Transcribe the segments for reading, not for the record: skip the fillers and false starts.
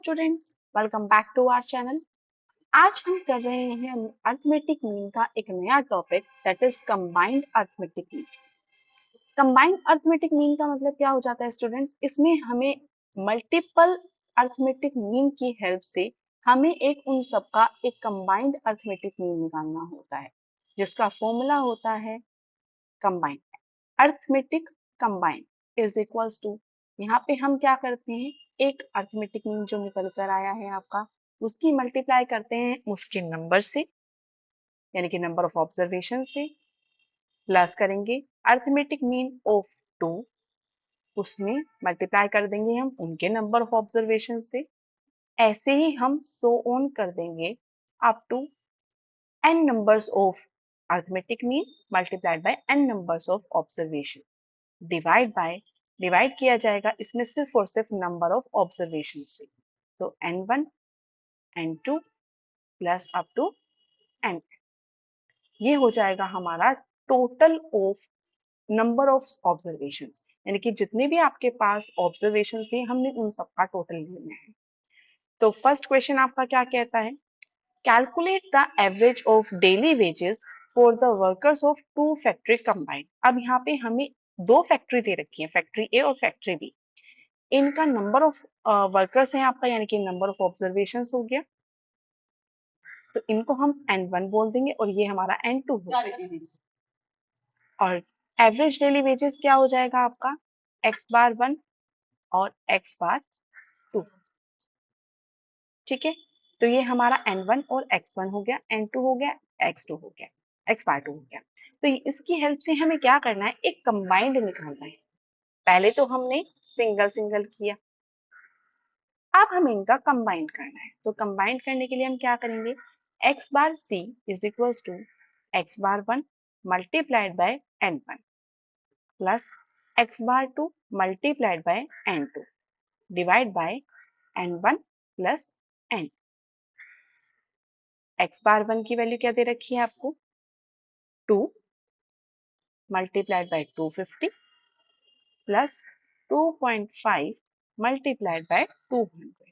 Students, welcome back to our channel. आज हम कर रहे हैं अर्थमेटिक मीन का एक नया topic that is combined arithmetic mean. Combined arithmetic mean का मतलब क्या हो जाता है स्टूडेंट्स? इसमें हमें मल्टीपल अर्थमेटिक मीन की हेल्प से हमें एक उन सब का एक कंबाइंड अर्थमेटिक मीन निकालना होता है, जिसका फॉर्मूला होता है combined arithmetic combined is equals to, यहाँ पे हम क्या करते हैं, एक अर्थमेटिक मीन जो निकल कर आया है आपका, उसकी मल्टीप्लाई करते हैं उसके नंबर से, यानी कि नंबर ऑफ ऑब्जर्वेशन से, प्लस करेंगे अर्थमेटिक मीन ऑफ 2, उसमें मल्टीप्लाई कर देंगे हम उनके नंबर ऑफ ऑब्जर्वेशन से। ऐसे ही हम सो ऑन कर देंगे up to n numbers of arithmetic mean multiplied by n numbers of observation divide किया जाएगा इसमें सिर्फ और सिर्फ नंबर ऑफ ऑब्जर्वेशन से। तो n1 n2 plus up to n, ये हो जाएगा हमारा total of number of observations, यानी कि जितने भी आपके पास ऑब्जर्वेशंस थे हमने उन सबका टोटल लेना है। तो फर्स्ट क्वेश्चन आपका क्या कहता है, calculate the average of daily wages for the workers of two factory combined. अब यहाँ पे हमें दो फैक्ट्री दे रखी है, फैक्ट्री ए और फैक्ट्री बी। इनका नंबर ऑफ वर्कर्स है आपका, यानी कि नंबर ऑफ ऑब्जर्वेशन हो गया, तो इनको हम n1 बोल देंगे और ये हमारा n2 हो जाएगा। और एवरेज डेली वेजेस क्या हो जाएगा आपका, x बार 1 और x बार 2। ठीक है, तो ये हमारा n1 और x1 हो गया, n2 हो गया, x2 हो गया, x बार 2 हो गया। तो इसकी हेल्प से हमें क्या करना है, एक कंबाइंड निकालना है। पहले तो हमने सिंगल सिंगल किया, अब हमें इनका कंबाइन करना है। तो कंबाइन करने के लिए हम क्या करेंगे, x bar c is equals to x bar 1 multiplied by n1 plus x bar 2 multiplied by n2 divide by n1 plus n। x bar 1 की वैल्यू क्या दे रखी है आपको, 2 multiplied by 250 plus 2.5 multiplied by 200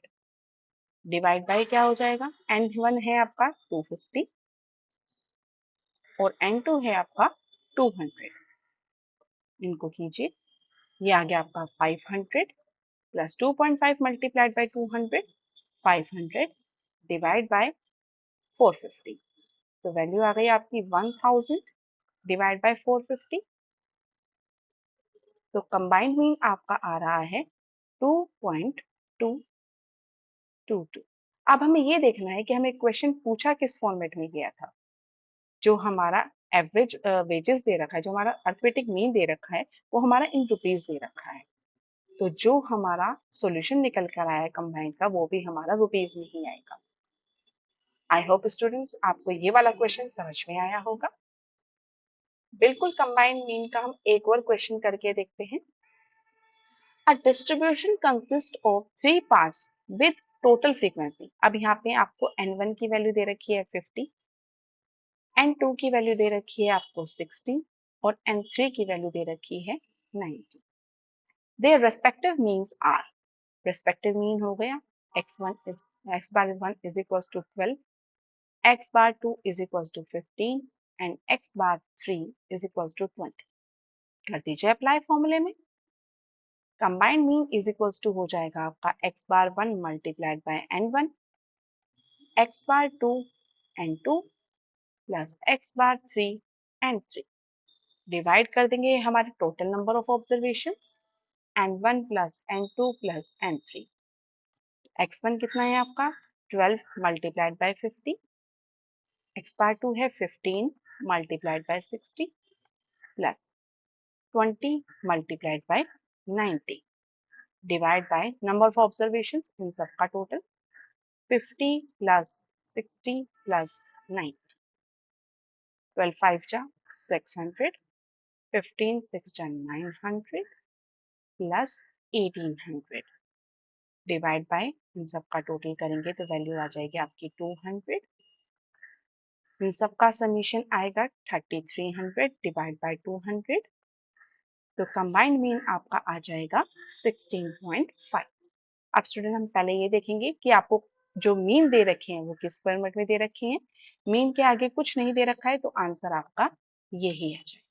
divide by क्या हो जाएगा, n1 है आपका 250 और n2 है आपका 200, इनको कीजिए, ये आ गया आपका 500 plus 2.5 multiplied by 200 500 divide by 450, तो वैल्यू आ गई आपकी 1000 डिवाइड बाय 450। तो कंबाइंड मीन आपका आ रहा है 2.222। अब हमें ये देखना है कि हमें क्वेश्चन पूछा किस फॉर्मेट में गया था। जो हमारा एवरेज वेजेस दे रखा है, जो हमारा अर्थमेटिक मीन दे रखा है, वो हमारा इन रुपीज दे रखा है। तो जो हमारा सॉल्यूशन निकल कर आया है कंबाइंड का, वो भी हमारा रुपीज में ही आएगा। आई होप स्टूडेंट्स आपको ये वाला क्वेश्चन समझ में आया होगा। बिल्कुल कंबाइंड मीन का हम एक और क्वेश्चन करके देखते हैं। A distribution consist of 3 parts with total frequency. अब यहाँ पे आपको n1 की वैल्यू दे रखी है 50, n2 की वैल्यू दे रखी है आपको 60 और n3 की वैल्यू दे रखी है 90। Their respective means are, respective mean हो गया x1 is x bar 1 is equals to 12, x bar 2 is equals to 15 and x bar 3 is equals to 20। कर दीजिए अप्लाई फॉर्मूले में। Combined mean is equals to हो जाएगा आपका x bar 1 multiplied by n1, x bar 2 n2 plus x bar 3 n3 divide कर देंगे हमारे total number of observations n1 plus n2 plus n3। x1 कितना है आपका 12 मल्टीप्लाइड बाय 50, x बार 2 है 15 multiplied by 60 plus 20 multiplied by 90 divide by number of observations, इन सब का टोटल 50 प्लस 60 प्लस 90, 12 5 जा 600, 15 6 जा 900 प्लस 1800 डिवाइड बाय इन सब का टोटल करेंगे तो वैल्यू आ जाएगी आपकी 200। इन सब का समीशन आएगा 3300 डिवाइड बाय 200, तो कंबाइंड मीन आपका आ जाएगा 16.5। अब स्टूडेंट हम पहले ये देखेंगे कि आपको जो मीन दे रखे हैं वो किस फॉर्मेट में दे रखे हैं। मीन के आगे कुछ नहीं दे रखा है तो आंसर आपका यही आ जाए।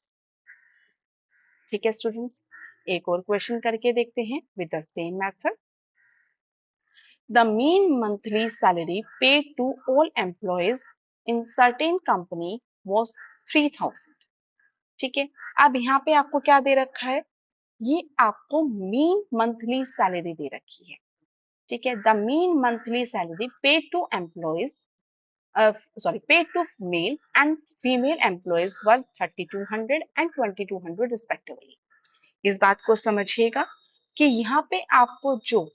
ठीक है स्टूडेंट्स, एक और क्वेश्चन करके देखते हैं with the same method. The mean monthly salary paid to all employees in certain company was 3000। ठीक है, अब यहाँ पे आपको क्या दे रखा है, ये आपको मीन मंथली सैलरी दे रखी है। ठीक है, the mean monthly salary paid to employees paid to male and female employees were 3200 and 2200 respectively। इस बात को समझिएगा कि यहाँ पे आपको जो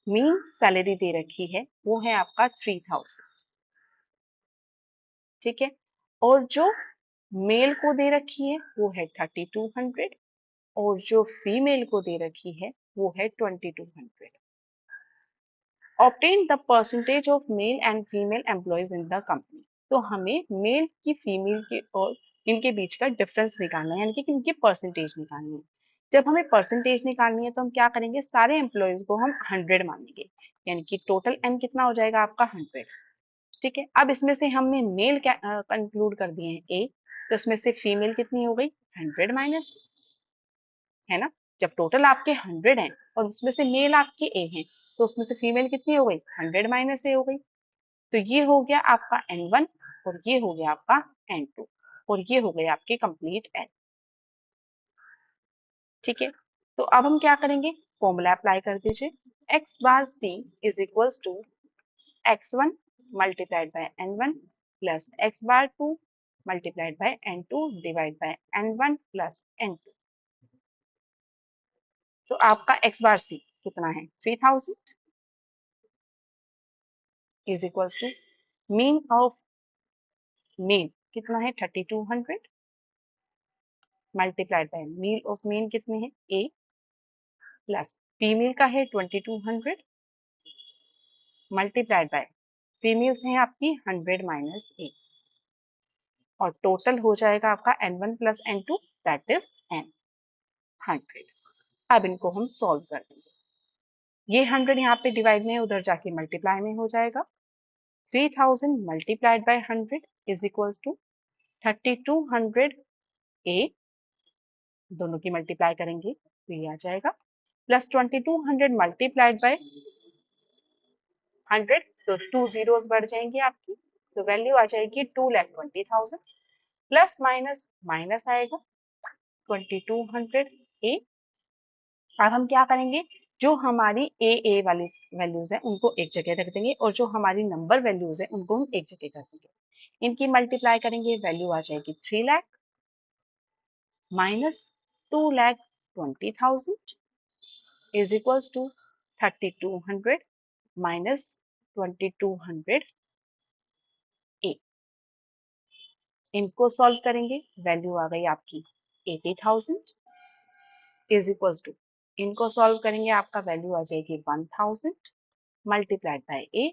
मीन सैलरी दे रखी है वो है आपका 3000। ठीक है, और जो मेल को दे रखी है वो है 3200 और जो फीमेल को दे रखी है वो है 2200। Obtain the percentage of male and female employees in the company. तो हमें मेल की फीमेल के और इनके बीच का डिफरेंस निकालना है, यानी कि इनकी परसेंटेज निकालनी है। जब हमें परसेंटेज निकालनी है तो हम क्या करेंगे, सारे एम्प्लॉयज को हम 100 मानेंगे, यानी कि टोटल एन कितना हो जाएगा आपका 100। ठीक है, अब इसमें से हमने मेल कंक्लूड कर दिए हैं ए, तो इसमें से फीमेल कितनी हो गई 100 माइनस, है ना। जब टोटल आपके 100 हैं और उसमें से मेल आपके ए हैं तो उसमें से फीमेल कितनी हो गई 100 माइनस ए हो गई। तो ये हो गया आपका N1 और ये हो गया आपका N2 और ये हो गए आपके कंप्लीट N। ठीक है, तो अब हम क्या करेंगे, फॉर्मूला अप्लाई कर दीजिए। x bar c is equals to x1 multiplied by N1 plus x bar 2 multiplied by N2 divide by N1 plus N2। तो आपका x बार c कितना है 3000 is equals to mean of male कितना है 3200 multiplied by mean of men कितने हैं a plus female का है 2200 मल्टीप्लाइड बाय फीमेल्स हैं आपकी 100 माइनस ए और टोटल हो जाएगा आपका n1 plus n2 that is n 100। अब इनको हम सॉल्व कर देंगे। ये 100 यहाँ पे डिवाइड में उधर जाके मल्टीप्लाई में हो जाएगा। 3000 multiplied by 100 is equals to 3200 a, दोनों की मल्टीप्लाई करेंगे तो ये आ जाएगा, प्लस 2200 मल्टीप्लाइड बाय 100, तो 2 जीरोस बढ़ जाएंगे आपकी, तो वैल्यू आ जाएगी 2,20,000 प्लस माइनस माइनस आएगा 2200 ए। अब हम क्या करेंगे, जो हमारी ए वाली वैल्यूज है उनको एक जगह रख देंगे और जो हमारी नंबर वैल्यूज है उनको हम एक जगह कर देंगे। इनकी मल्टीप्लाई करेंगे, वैल्यू आ जाएगी 3 lakh minus 2,20,000 is equals to 3200 minus 2200 a. इनको सॉल्व करेंगे, वैल्यू आ गई आपकी 80,000 इज इक्वल्स टू, इनको सॉल्व करेंगे आपका वैल्यू आ जाएगी 1000 मल्टीप्लाइड बाय ए।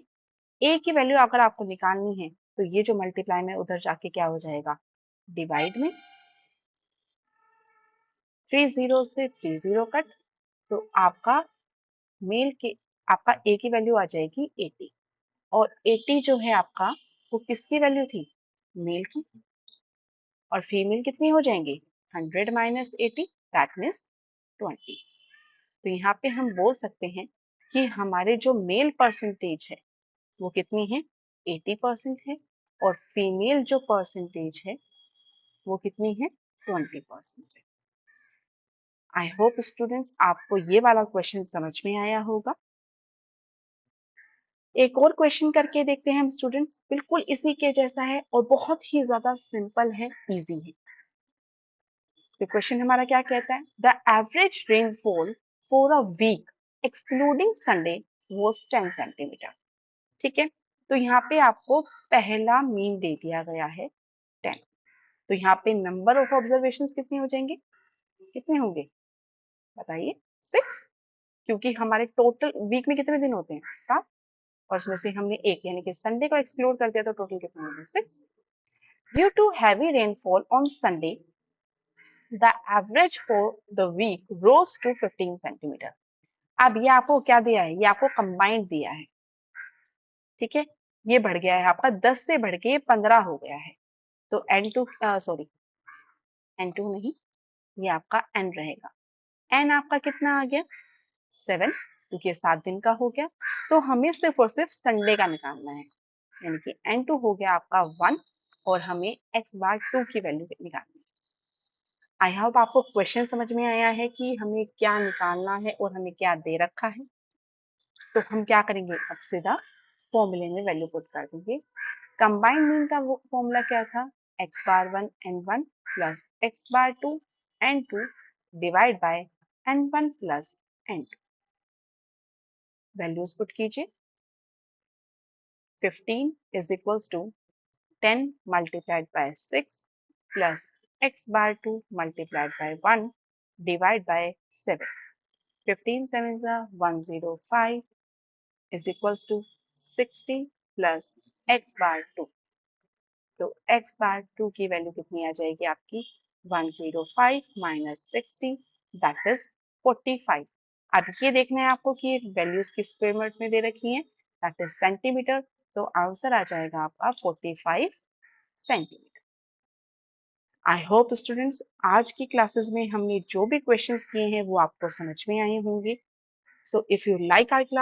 ए की वैल्यू अगर आपको निकालनी है तो ये जो मल्टीप्लाई में उधर जाके क्या हो जाएगा डिवाइड में, 3 जीरो से 3 जीरो कट, तो आपका मेल के आपका ए की वैल्यू आ जाएगी 80 और 80 जो है आपका वो किसकी वैल्यू थी मेल की, और फीमेल कितनी हो जाएंगी 100 माइनस 80 दैट मीन्स 20। तो यहाँ पे हम बोल सकते हैं कि हमारे जो मेल परसेंटेज है वो कितनी है 80% है और फीमेल जो परसेंटेज है वो कितनी है 20% है। आई होप स्टूडेंट्स आपको ये वाला क्वेश्चन समझ में आया होगा। एक और क्वेश्चन करके देखते हैं हम स्टूडेंट्स, बिल्कुल इसी के जैसा है और बहुत ही ज्यादा सिंपल है, इजी है। तो क्वेश्चन हमारा क्या कहता है, the average rainfall for a week excluding Sunday was 10 centimetre. ठीक है, तो यहाँ पे आपको पहला मीन दे दिया गया है 10, तो यहाँ पे नंबर ऑफ ऑब्जर्वेशन कितने हो जाएंगे, कितने होंगे बताइए 6, क्योंकि हमारे टोटल वीक में कितने दिन होते हैं 7 और उसमें से हमने एक यानी कि संडे को एक्सक्लूड कर दिया तो टोटल कितने होंगे 6। Due to heavy rainfall on Sunday the average for the week rose to 15 centimetre. अब ये आपको क्या दिया है, ये आपको कंबाइंड दिया है, ठीक है। ये बढ़ गया है आपका 10 से बढ़ के 15 हो गया है। तो N2 सॉरी N2 नहीं, ये आपका N रहेगा। N आपका कितना आ गया 7, क्योंकि ये 7 दिन का हो गया। तो हमें सिर्फ और सिर्फ संडे का निकालना है, यानी कि N2 हो गया आपका 1 और हमें x बार 2 की वैल्यू निकालनी है। आई होप आपको क्वेश्चन समझ में आया है कि हमें क्या निकालना है और हमें क्या दे रखा है। तो हम क्या करेंगे, अब सीधा फॉर्मूले में वैल्यू पुट कर देंगे। कंबाइंड मीन का वो फॉर्मूला क्या था, x bar 1 n1 plus x bar 2 n2 divide by n1 plus n2। Values put कीजिए। 15 is equals to 10 multiplied by 6 plus x bar 2 multiplied by 1 divided by 7. 15 7 is 105 is equals to 60 plus x bar 2। तो x bar 2 की value कितनी आ जाएगी आपकी 105 minus 60 that is 45। अब ये देखना है आपको कि वैल्यूज किस फॉर्मेट में दे रखी हैं, दैट इज सेंटीमीटर। तो आंसर आ जाएगा आपका 45 सेंटीमीटर। आई होप स्टूडेंट्स आज की क्लासेस में हमने जो भी क्वेश्चंस किए हैं वो आपको समझ में आए होंगे। So if you like our class